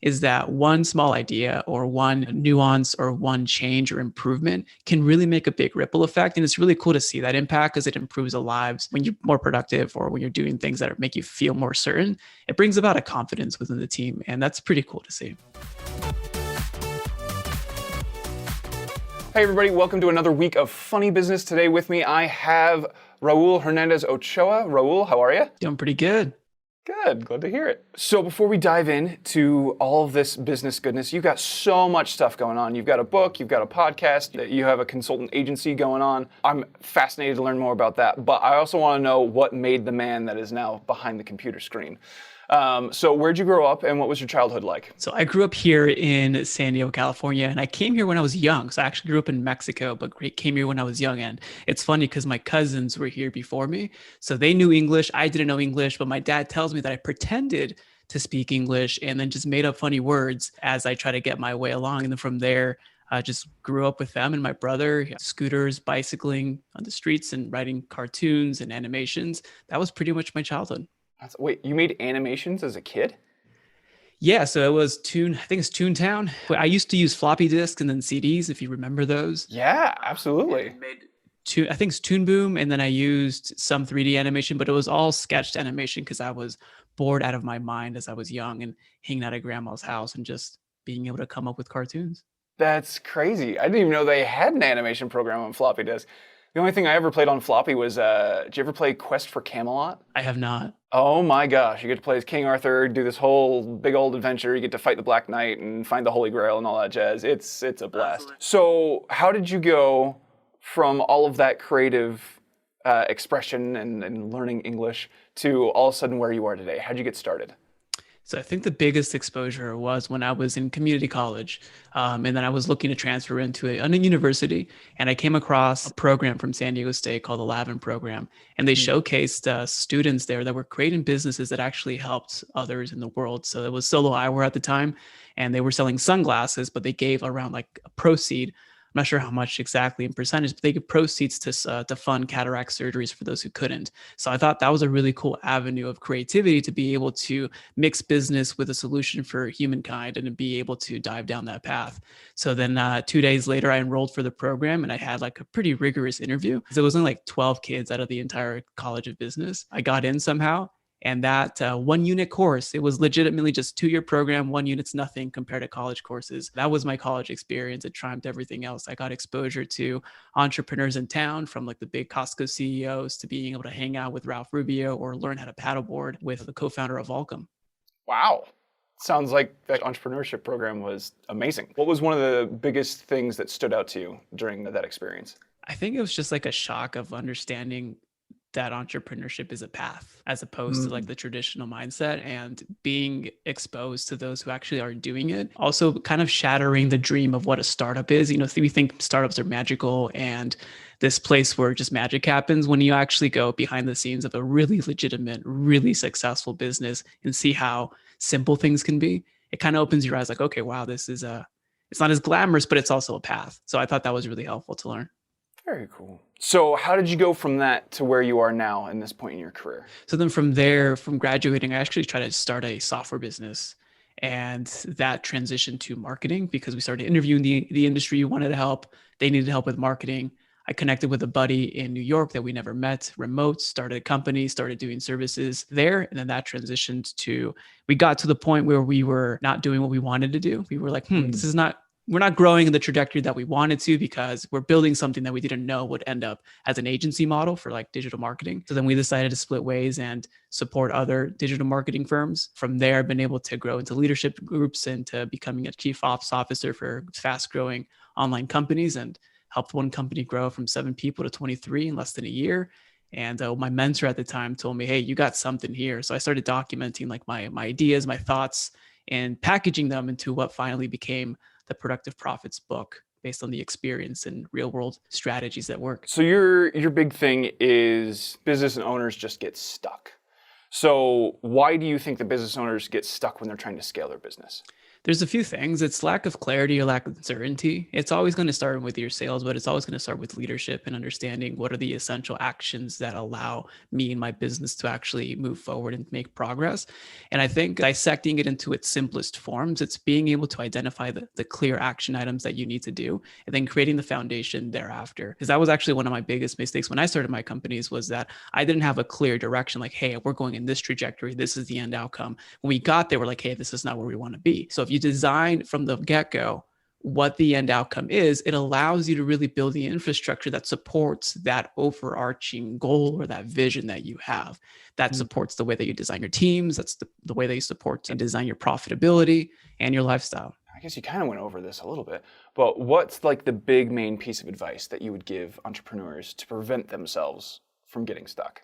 is that one small idea or one nuance or one change or improvement can really make a big ripple effect. And it's really cool to see that impact because it improves the lives when you're more productive or when you're doing things that make you feel more certain. It brings about a confidence within the team. And that's pretty cool to see. Hey everybody, welcome to another week of Funny Business. Today with me, I have Raul Hernandez Ochoa. Raul, how are you? Doing pretty good. Good, glad to hear it. So before we dive into all of this business goodness, you've got so much stuff going on. You've got a book, you've got a podcast, you have a consultant agency going on. I'm fascinated to learn more about that, but I also want to know what made the man that is now behind the computer screen. So where'd you grow up and what was your childhood like? So I grew up here in San Diego, California, and I came here when I was young. So I actually grew up in Mexico, but came here when I was young. And it's funny because my cousins were here before me. So they knew English. I didn't know English, but my dad tells me that I pretended to speak English and then just made up funny words as I try to get my way along. And then from there, I just grew up with them and my brother, scooters, bicycling on the streets and writing cartoons and animations. That was pretty much my childhood. Wait, you made animations as a kid? Yeah, so it was I think it's Toontown. I used to use floppy disks and then CDs, if you remember those. Yeah, absolutely. I think it's Toon Boom, and then I used some 3D animation, but it was all sketched animation because I was bored out of my mind as I was young and hanging out at grandma's house and just being able to come up with cartoons. That's crazy. I didn't even know they had an animation program on floppy disk. The only thing I ever played on floppy was, did you ever play Quest for Camelot? I have not. Oh my gosh, you get to play as King Arthur, do this whole big old adventure, you get to fight the Black Knight and find the Holy Grail and all that jazz. It's a blast. So how did you go from all of that creative expression and learning English to all of a sudden where you are today? How'd you get started? So I think the biggest exposure was when I was in community college, and then I was looking to transfer into a university, and I came across a program from San Diego State called the Lavin program, and they showcased students there that were creating businesses that actually helped others in the world. So it was Solo Eyewear at the time, and they were selling sunglasses, but they gave around like a proceed. I'm not sure how much exactly in percentage, but they give proceeds to fund cataract surgeries for those who couldn't. So I thought that was a really cool avenue of creativity to be able to mix business with a solution for humankind and to be able to dive down that path. So then 2 days later, I enrolled for the program and I had like a pretty rigorous interview. So it was only like 12 kids out of the entire College of Business. I got in somehow. And that 1 unit course, it was legitimately just 2-year program, 1 unit's nothing compared to college courses. That was my college experience. It trumped everything else. I got exposure to entrepreneurs in town, from like the big Costco CEOs to being able to hang out with Ralph Rubio or learn how to paddleboard with the co-founder of Volcom. Wow. Sounds like that entrepreneurship program was amazing. What was one of the biggest things that stood out to you during that experience? I think it was just like a shock of understanding that entrepreneurship is a path as opposed to like the traditional mindset, and being exposed to those who actually are doing it. Also kind of shattering the dream of what a startup is. You know, we think startups are magical and this place where just magic happens. When you actually go behind the scenes of a really legitimate, really successful business and see how simple things can be, it kind of opens your eyes like, okay, wow, this is it's not as glamorous, but it's also a path. So I thought that was really helpful to learn. Very cool. So how did you go from that to where you are now in this point in your career? So then from there, from graduating, I actually tried to start a software business, and that transitioned to marketing because we started interviewing the industry who wanted to help. They needed help with marketing. I connected with a buddy in New York that we never met, remote, started a company, started doing services there. And then that transitioned to, we got to the point where we were not doing what we wanted to do. We were like, we're not growing in the trajectory that we wanted to because we're building something that we didn't know would end up as an agency model for like digital marketing. So then we decided to split ways and support other digital marketing firms. From there, I've been able to grow into leadership groups and to becoming a chief ops officer for fast growing online companies, and helped one company grow from 7 people to 23 in less than a year. And my mentor at the time told me, hey, you got something here. So I started documenting like my ideas, my thoughts, and packaging them into what finally became the Productive Profits book, based on the experience and real world strategies that work. So your big thing is business owners just get stuck. So why do you think the business owners get stuck when they're trying to scale their business? There's a few things. It's lack of clarity or lack of certainty. It's always going to start with your sales, but it's always going to start with leadership and understanding what are the essential actions that allow me and my business to actually move forward and make progress. And I think dissecting it into its simplest forms, it's being able to identify the clear action items that you need to do and then creating the foundation thereafter. Because that was actually one of my biggest mistakes when I started my companies, was that I didn't have a clear direction. Like, hey, we're going in this trajectory. This is the end outcome. When we got there, we're like, hey, this is not where we want to be. So if you design from the get-go what the end outcome is, it allows you to really build the infrastructure that supports that overarching goal or that vision that you have. That supports the way that you design your teams. That's the way that you support and design your profitability and your lifestyle. I guess you kind of went over this a little bit, but what's like the big main piece of advice that you would give entrepreneurs to prevent themselves from getting stuck?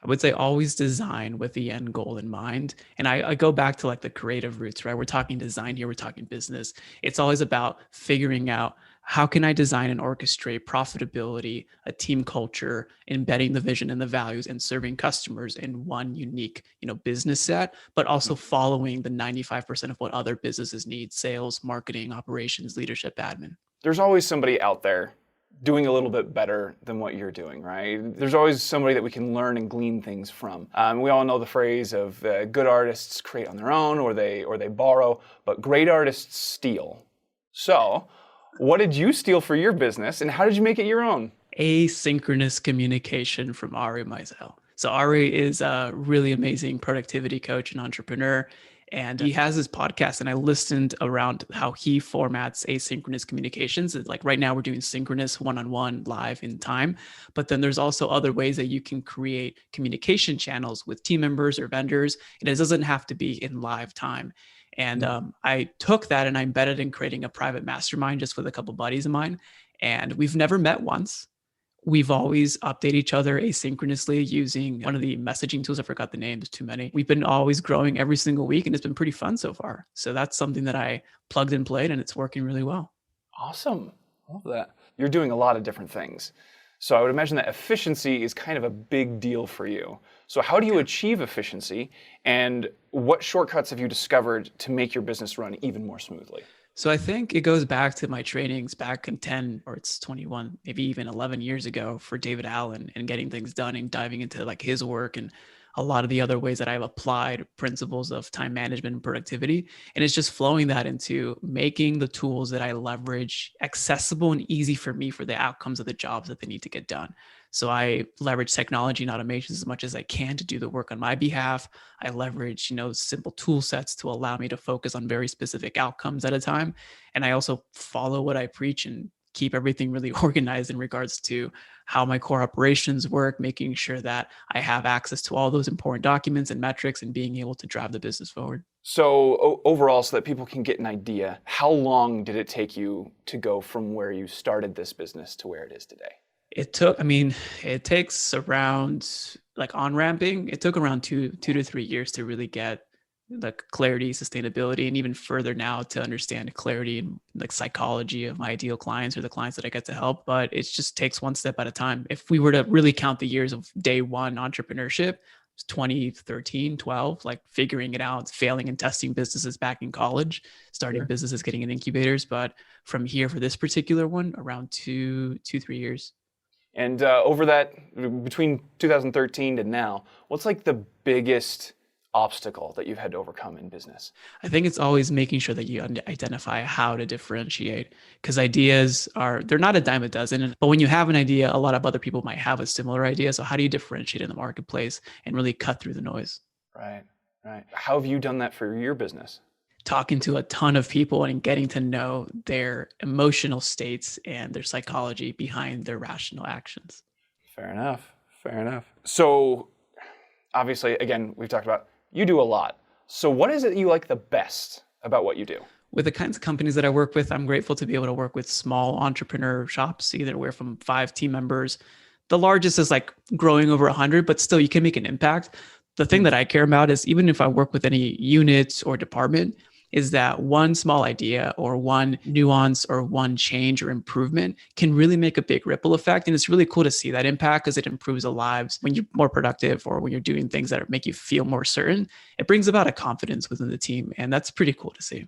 I would say always design with the end goal in mind. And I go back to like the creative roots, right? We're talking design here, we're talking business. It's always about figuring out, how can I design and orchestrate profitability, a team culture, embedding the vision and the values, and serving customers in one unique, business set, but also following the 95% of what other businesses need: sales, marketing, operations, leadership, admin. There's always somebody out there doing a little bit better than what you're doing, right? There's always somebody that we can learn and glean things from. We all know the phrase of good artists create on their own, or they borrow, but great artists steal. So, what did you steal for your business, and how did you make it your own? Asynchronous communication from Ari Meisel. So Ari is a really amazing productivity coach and entrepreneur. And he has this podcast, and I listened around how he formats asynchronous communications. It's like right now we're doing synchronous one-on-one live in time, but then there's also other ways that you can create communication channels with team members or vendors. And it doesn't have to be in live time. And I took that and I embedded in creating a private mastermind just with a couple buddies of mine. And we've never met once. We've always updated each other asynchronously using one of the messaging tools. I forgot the name, there's too many. We've been always growing every single week, and it's been pretty fun so far. So that's something that I plugged and played, and it's working really well. Awesome. I love that. You're doing a lot of different things. So I would imagine that efficiency is kind of a big deal for you. So how do you achieve efficiency, and what shortcuts have you discovered to make your business run even more smoothly? So I think it goes back to my trainings back in 10, or it's 21, maybe even 11 years ago for David Allen, and getting things done and diving into like his work and a lot of the other ways that I've applied principles of time management and productivity. And it's just flowing that into making the tools that I leverage accessible and easy for me for the outcomes of the jobs that they need to get done. So I leverage technology and automations as much as I can to do the work on my behalf. I leverage, simple tool sets to allow me to focus on very specific outcomes at a time. And I also follow what I preach and keep everything really organized in regards to how my core operations work, making sure that I have access to all those important documents and metrics and being able to drive the business forward. So overall, so that people can get an idea, how long did it take you to go from where you started this business to where it is today? It takes around, like on ramping, it took around two to 3 years to really get the clarity, sustainability, and even further now to understand clarity and like psychology of my ideal clients or the clients that I get to help. But it just takes one step at a time. If we were to really count the years of day one entrepreneurship, 2013, 12, like figuring it out, failing and testing businesses back in college, starting businesses, getting in incubators. But from here for this particular one, around 3 years. And over that, between 2013 to now, what's like the biggest obstacle that you've had to overcome in business? I think it's always making sure that you identify how to differentiate, because ideas they're not a dime a dozen. But when you have an idea, a lot of other people might have a similar idea. So how do you differentiate in the marketplace and really cut through the noise? Right. How have you done that for your business? Talking to a ton of people and getting to know their emotional states and their psychology behind their rational actions. Fair enough. So obviously, again, we've talked about you do a lot. So what is it you like the best about what you do? With the kinds of companies that I work with, I'm grateful to be able to work with small entrepreneur shops, either we're from 5 team members. The largest is like growing over 100, but still you can make an impact. The thing that I care about is, even if I work with any unit or department, is that one small idea or one nuance or one change or improvement can really make a big ripple effect. And it's really cool to see that impact, because it improves the lives when you're more productive or when you're doing things that make you feel more certain. It brings about a confidence within the team. And that's pretty cool to see.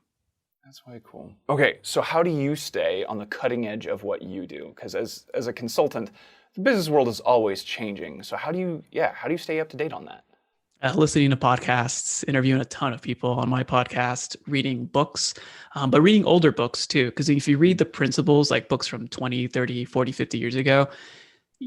That's way cool. Okay, so how do you stay on the cutting edge of what you do? Because as a consultant, the business world is always changing. So how do you stay up to date on that? Listening to podcasts, interviewing a ton of people on my podcast, reading books, but reading older books too. Because if you read the principles, like books from 20, 30, 40, 50 years ago,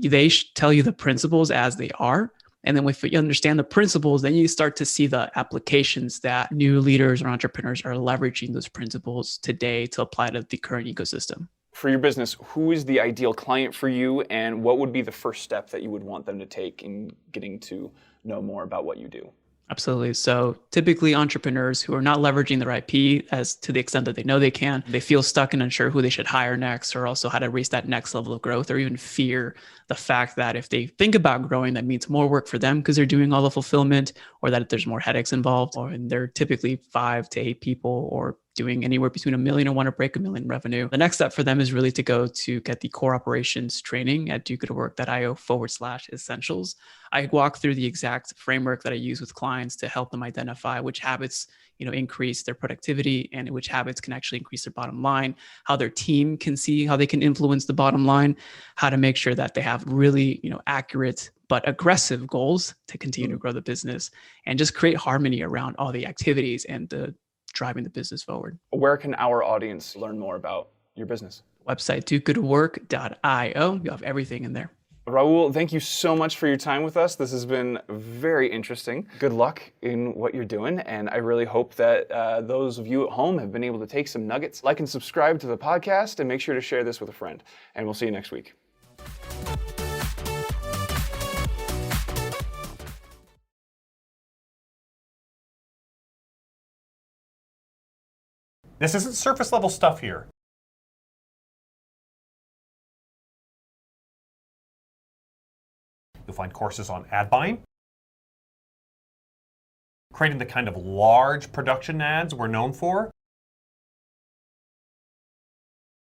they tell you the principles as they are. And then if you understand the principles, then you start to see the applications that new leaders or entrepreneurs are leveraging those principles today to apply to the current ecosystem. For your business, who is the ideal client for you, and what would be the first step that you would want them to take in getting to know more about what you do? Absolutely. So typically entrepreneurs who are not leveraging their IP as to the extent that they know they can, they feel stuck and unsure who they should hire next, or also how to reach that next level of growth, or even fear the fact that if they think about growing, that means more work for them because they're doing all the fulfillment, or that there's more headaches involved, or they're typically 5 to 8 people, or doing anywhere between $1 million and want to break $1 million revenue. The next step for them is really to go to get the core operations training at dogoodwork.io/essentials. I walk through the exact framework that I use with clients to help them identify which habits increase their productivity and which habits can actually increase their bottom line, how their team can see how they can influence the bottom line, how to make sure that they have really accurate but aggressive goals to continue to grow the business, and just create harmony around all the activities and the driving the business forward. Where can our audience learn more about your business? Website, dogoodwork.io. You have everything in there. Raul, thank you so much for your time with us. This has been very interesting. Good luck in what you're doing, and I really hope that those of you at home have been able to take some nuggets. Like and subscribe to the podcast, and make sure to share this with a friend. And we'll see you next week. This isn't surface level stuff here. You'll find courses on ad buying, creating the kind of large production ads we're known for.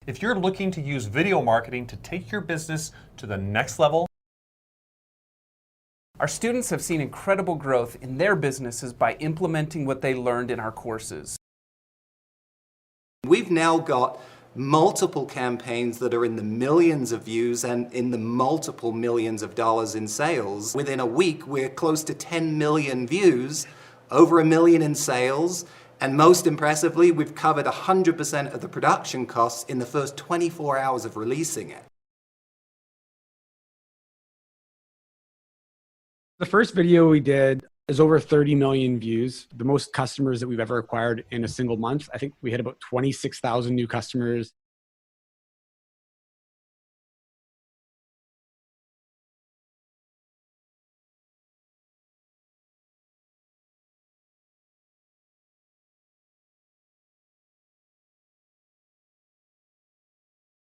If you're looking to use video marketing to take your business to the next level, our students have seen incredible growth in their businesses by implementing what they learned in our courses. We've now got multiple campaigns that are in the millions of views and in the multiple millions of dollars in sales. Within a week, we're close to 10 million views, over $1 million in sales, and most impressively, we've covered 100% of the production costs in the first 24 hours of releasing it. The first video we did is over 30 million views, the most customers that we've ever acquired in a single month. I think we had about 26,000 new customers